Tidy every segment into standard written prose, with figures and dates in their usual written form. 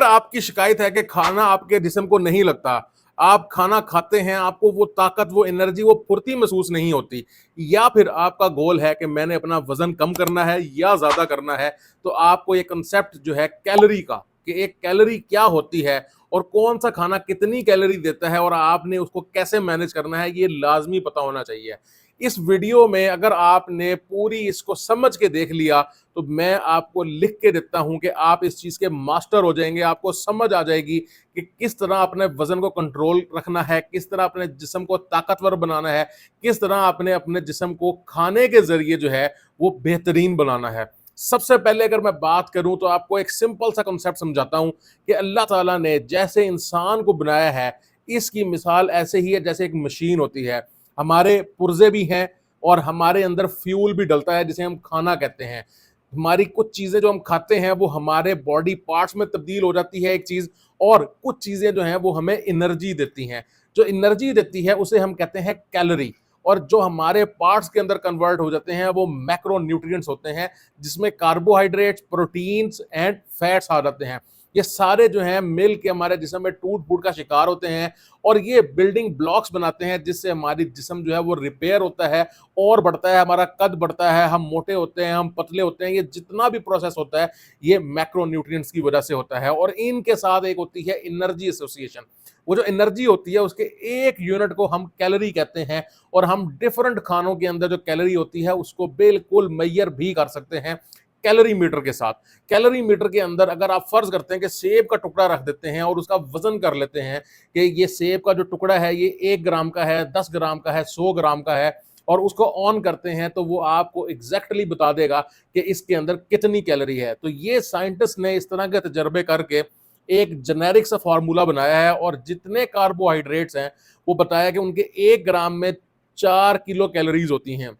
आपकी शिकायत है कि खाना आपके जिस्म को नहीं लगता, आप खाना खाते हैं, आपको वो ताकत, वो एनर्जी, वो फुर्ती महसूस नहीं होती, या फिर आपका गोल है कि मैंने अपना वजन कम करना है या ज्यादा करना है, तो आपको ये कंसेप्ट जो है कैलोरी का, कि एक कैलोरी क्या होती है और कौन सा खाना कितनी कैलोरी देता है और आपने उसको कैसे मैनेज करना है, ये लाजमी पता होना चाहिए। इस वीडियो में अगर आपने पूरी इसको समझ के देख लिया तो मैं आपको लिख के देता हूं कि आप इस चीज के मास्टर हो जाएंगे। आपको समझ आ जाएगी कि किस तरह अपने वजन को कंट्रोल रखना है, किस तरह अपने जिस्म को ताकतवर बनाना है, किस तरह आपने अपने जिस्म को खाने के जरिए जो है वो बेहतरीन बनाना है। सबसे पहले अगर मैं बात करूं तो आपको एक सिंपल सा कॉन्सेप्ट समझाता हूं कि अल्लाह ताला ने जैसे इंसान को बनाया है, इसकी मिसाल ऐसे ही है जैसे एक मशीन होती है। हमारे पुर्जे भी हैं और हमारे अंदर फ्यूल भी डलता है जिसे हम खाना कहते हैं। हमारी कुछ चीजें जो हम खाते हैं वो हमारे बॉडी पार्ट्स में तब्दील हो जाती है एक चीज, और कुछ चीजें जो हैं वो हमें एनर्जी देती हैं। जो एनर्जी देती है उसे हम कहते हैं कैलोरी, और जो हमारे पार्ट्स के अंदर कन्वर्ट हो जाते हैं वो मैक्रो न्यूट्रिएंट्स होते हैं, जिसमें कार्बोहाइड्रेट्स, प्रोटीन्स एंड फैट्स आ जाते हैं। ये सारे जो हैं मिल के हमारे जिस्म में टूट फूट का शिकार होते हैं और ये बिल्डिंग ब्लॉक्स बनाते हैं, जिससे हमारी जिस्म जो है वो रिपेयर होता है और बढ़ता है, हमारा कद बढ़ता है, हम मोटे होते हैं, हम पतले होते हैं। ये जितना भी प्रोसेस होता है ये मैक्रो न्यूट्रिएंट्स की वजह से होता है। और इनके साथ एक होती है एनर्जी एसोसिएशन। वो जो एनर्जी होती है उसके एक यूनिट को हम कैलोरी कहते हैं, और हम डिफरेंट खानों के अंदर जो कैलोरी होती है उसको बिल्कुल मेजर भी कर सकते हैं कैलोरी मीटर के साथ। कैलोरी मीटर के अंदर अगर आप फर्ज करते हैं कि सेब का टुकड़ा रख देते हैं और उसका वजन कर लेते हैं कि ये सेब का जो टुकड़ा है ये 1 ग्राम का है, 10 ग्राम का है, 100 ग्राम का है, और उसको ऑन करते हैं तो वो आपको एग्जैक्टली बता देगा कि इसके अंदर कितनी कैलोरी है। तो ये साइंटिस्ट ने इस तरह के तजर्बे करके एक जेनेरिक सा फार्मूला बनाया है, और जितने कार्बोहाइड्रेट्स हैं वो बताया कि उनके 1 ग्राम में 4 किलो कैलोरीज होती हैं।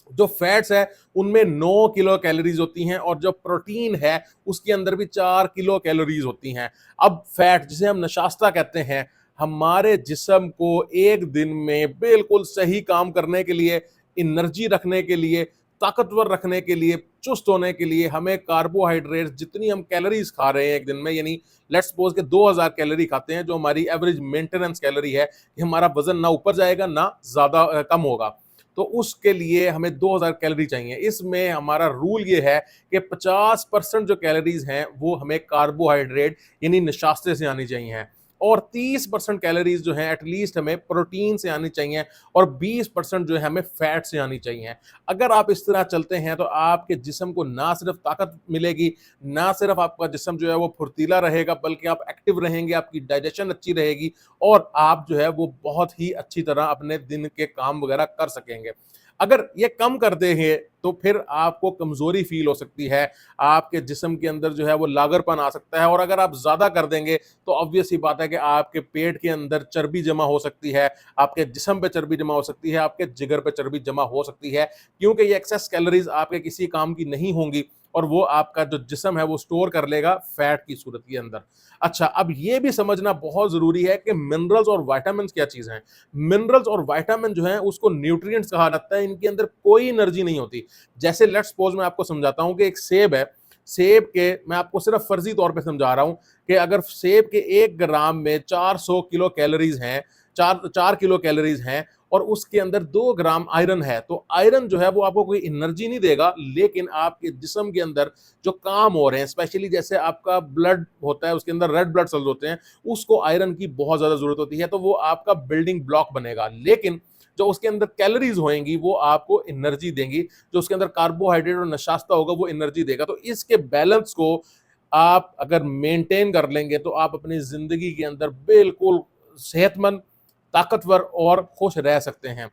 जो फैट्स है उनमें 9 किलो कैलोरीज होती हैं, और जो प्रोटीन है उसके अंदर भी 4 किलो कैलोरीज होती हैं। अब फैट जिसे हम नशास्ता कहते हैं, हमारे जिस्म को एक दिन में बिल्कुल सही काम करने के लिए, एनर्जी रखने के लिए, ताकतवर रखने के लिए, चुस्त होने के लिए हमें कार्बोहाइड्रेट जितनी हम कैलोरीज खा रहे हैं एक दिन में, यानी लेट्स सपोज के 2000 कैलोरी खाते हैं, जो हमारी एवरेज मेंटेनेंस कैलोरी है कि हमारा वजन ना ऊपर जाएगा ना ज्यादा कम होगा, तो उसके लिए हमें 2000 कैलोरी चाहिए। इसमें हमारा रूल ये है कि 50% जो कैलोरीज हैं वो हमें कार्बोहाइड्रेट यानी नशास्ते से आनी चाहिए, और 30% कैलोरीज जो हैं एटलीस्ट हमें प्रोटीन से आनी चाहिए, और 20% जो है हमें फैट से आनी चाहिए। अगर आप इस तरह चलते हैं तो आपके जिस्म को ना सिर्फ ताकत मिलेगी, ना सिर्फ आपका जिस्म जो है वो फुर्तीला रहेगा, बल्कि आप एक्टिव रहेंगे, आपकी डाइजेशन अच्छी रहेगी, और आप जो है वो बहुत ही अच्छी तरह अपने दिन के काम वगैरह कर सकेंगे। अगर ये कम कर देंगे तो फिर आपको कमजोरी फील हो सकती है, आपके जिस्म के अंदर जो है वो लागरपन आ सकता है, और अगर आप ज्यादा कर देंगे तो ऑब्वियस ही बात है कि आपके पेट के अंदर चर्बी जमा हो सकती है, आपके जिस्म पे चर्बी जमा हो सकती है, आपके जिगर पे चर्बी जमा हो सकती है, क्योंकि ये एक्सेस कैलोरीज आपके किसी काम की नहीं होंगी, और वो आपका जो जिस्म है वो स्टोर कर लेगा फैट की सूरत के अंदर। अच्छा, अब ये भी समझना बहुत जरूरी है कि मिनरल्स और विटामिन क्या चीज हैं। मिनरल्स और विटामिन जो है उसको न्यूट्रिएंट्स कहा जाता है, इनके अंदर कोई एनर्जी नहीं होती। जैसे लेट्स सपोज मैं आपको समझाता हूं कि एक सेब है, सेब के मैं आपको सिर्फ फर्जी तौर पे समझा रहा हूं कि अगर सेब के 1 ग्राम में 400 किलो कैलोरीज हैं, 4 किलो कैलोरीज हैं, और उसके अंदर 2 ग्राम आयरन है, तो आयरन जो है वो आपको कोई एनर्जी नहीं देगा, लेकिन आपके जिस्म के अंदर जो काम हो रहे हैं, स्पेशली जैसे आपका ब्लड होता है उसके अंदर रेड ब्लड सेल्स होते हैं, उसको आयरन की बहुत ज्यादा जरूरत होती है, तो वो आपका बिल्डिंग ब्लॉक बनेगा। लेकिन जो उसके अंदर कैलोरीज होंगी वो आपको एनर्जी देंगी, जो उसके अंदर कार्बोहाइड्रेट और नशास्ता होगा वो एनर्जी देगा। तो इसके बैलेंस को आप अगर मेंटेन कर लेंगे तो आप अपनी जिंदगी के अंदर बिल्कुल सेहतमंद, ताकतवर और खुश रह सकते हैं।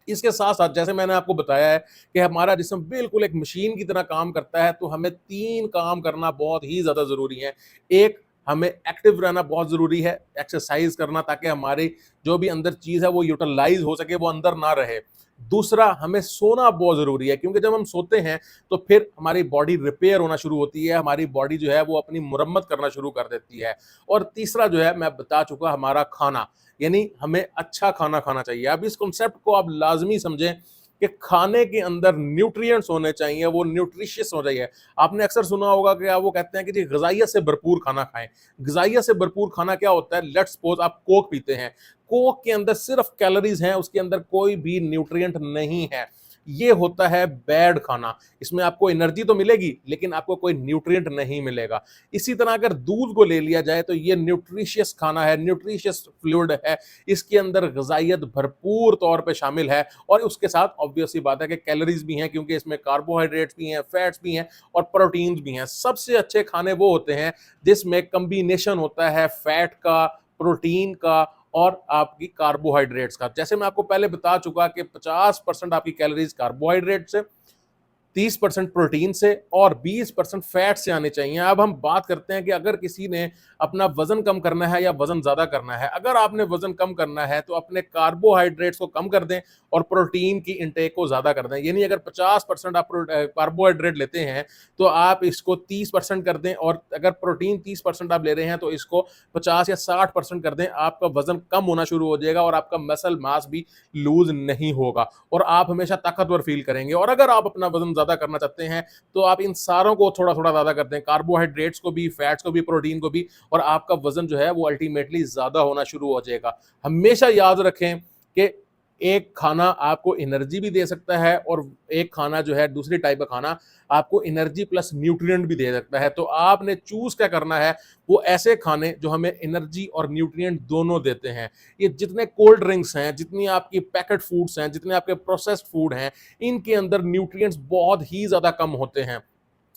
इसके साथ साथ जैसे मैंने आपको बताया है कि हमारा जिस्म बिल्कुल एक मशीन की तरह काम करता है, तो हमें 3 काम करना बहुत ही ज़्यादा ज़रूरी है। एक, हमें एक्टिव रहना बहुत ज़रूरी है, एक्सरसाइज करना, ताकि हमारी जो भी अंदर चीज़ है वो यूटिलाइज हो सके, वो अंदर ना रहे। दूसरा, हमें सोना बहुत ज़रूरी है, क्योंकि जब हम सोते हैं तो फिर हमारी बॉडी रिपेयर होना शुरू होती है, हमारी बॉडी जो है वो अपनी मुरम्मत करना शुरू कर देती है। और तीसरा जो है मैं बता चुका, हमारा खाना, यानी हमें अच्छा खाना खाना चाहिए। अब इस कॉन्सेप्ट को आप लाजमी समझें कि खाने के अंदर न्यूट्रिएंट्स होने चाहिए, वो न्यूट्रिशियस हो जाइए। आपने अक्सर सुना होगा कि वो कहते हैं कि जी ग़िज़ाइयत से भरपूर खाना खाएँ। ग़िज़ाइयत से भरपूर खाना क्या होता है? लेट्स सपोज़ आप कोक पीते हैं। कोक के अंदर सिर्फ़ कैलोरीज़ हैं, उसके अंदर कोई भी न्यूट्रिएंट नहीं है। ये होता है बैड खाना। इसमें आपको एनर्जी तो मिलेगी, लेकिन आपको कोई न्यूट्रिएंट नहीं मिलेगा। इसी तरह अगर दूध को ले लिया जाए तो ये न्यूट्रिशियस खाना है, न्यूट्रिशियस फ्लूइड है। इसके अंदर ग़िज़ाइयत भरपूर तौर पे शामिल है और उसके साथ ऑब्वियस सी बात है कि कैलोरीज़ भी हैं, क्योंकि इसमें कार्बोहाइड्रेट्स भी हैं, फैट्स भी हैं और प्रोटीन्स भी हैं। सबसे अच्छे खाने वो होते हैं जिसमें कॉम्बिनेशन होता है फैट का, प्रोटीन का और आपकी कार्बोहाइड्रेट्स का। जैसे मैं आपको पहले बता चुका कि 50% आपकी कैलोरीज कार्बोहाइड्रेट से, 30% प्रोटीन से और 20% फैट से आने चाहिए। अब हम बात करते हैं कि अगर किसी ने अपना वजन कम करना है या वजन ज्यादा करना है। अगर आपने वजन कम करना है तो अपने कार्बोहाइड्रेट्स को कम कर दें और प्रोटीन की इंटेक को ज्यादा कर दें। यानी अगर 50% आप कार्बोहाइड्रेट लेते हैं तो आप इसको 30% कर दें, और अगर प्रोटीन 30% आप ले रहे हैं तो इसको 50 या 60% कर दें। आपका वजन कम होना शुरू हो जाएगा और आपका मसल मास भी लूज नहीं होगा और आप हमेशा ताकतवर फील करेंगे। और अगर आप अपना वजन ज्यादा करना चाहते हैं तो आप इन सारों को थोड़ा थोड़ा ज्यादा कर दें, कार्बोहाइड्रेट्स को भी, फैट्स को भी, प्रोटीन को भी, और आपका वजन जो है वो अल्टीमेटली ज्यादा होना शुरू हो जाएगा। हमेशा याद रखें कि एक खाना आपको एनर्जी भी दे सकता है और एक खाना जो है, दूसरी टाइप का खाना आपको एनर्जी प्लस न्यूट्रिएंट भी दे सकता है। तो आपने चूज क्या करना है, वो ऐसे खाने जो हमें एनर्जी और न्यूट्रिएंट दोनों देते हैं। ये जितने कोल्ड ड्रिंक्स हैं, जितनी आपकी पैकेट फूड्स हैं, जितने आपके प्रोसेस्ड फूड हैं, इनके अंदर न्यूट्रिएंट्स बहुत ही ज्यादा कम होते हैं।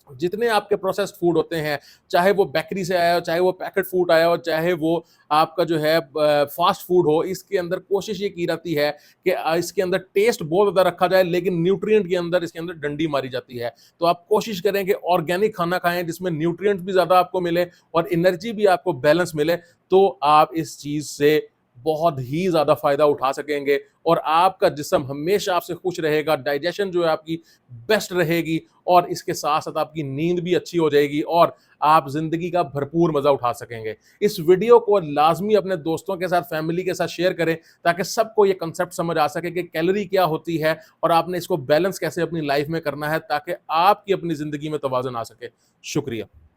जितने आपके प्रोसेस्ड फूड होते हैं, चाहे वो बेकरी से आया हो, चाहे वो पैकेट फूड आया हो, चाहे वो आपका जो है फास्ट फूड हो, इसके अंदर कोशिश ये की जाती है कि इसके अंदर टेस्ट बहुत ज़्यादा रखा जाए, लेकिन न्यूट्रिएंट के अंदर इसके अंदर डंडी मारी जाती है। तो आप कोशिश करें कि ऑर्गेनिक खाना खाएं जिसमें न्यूट्रिएंट्स भी ज़्यादा आपको मिले और एनर्जी भी आपको बैलेंस मिले, तो आप इस चीज़ से बहुत ही ज़्यादा फ़ायदा उठा सकेंगे और आपका जिस्म हमेशा आपसे खुश रहेगा, डाइजेशन जो है आपकी बेस्ट रहेगी और इसके साथ-साथ आपकी नींद भी अच्छी हो जाएगी और आप ज़िंदगी का भरपूर मज़ा उठा सकेंगे। इस वीडियो को लाज़मी अपने दोस्तों के साथ, फैमिली के साथ शेयर करें ताकि सबको ये कांसेप्ट समझ आ सके कि कैलोरी क्या होती है और आपने इसको बैलेंस कैसे अपनी लाइफ में करना है ताकि आपकी अपनी ज़िंदगी में तवाज़ुन आ सके। शुक्रिया।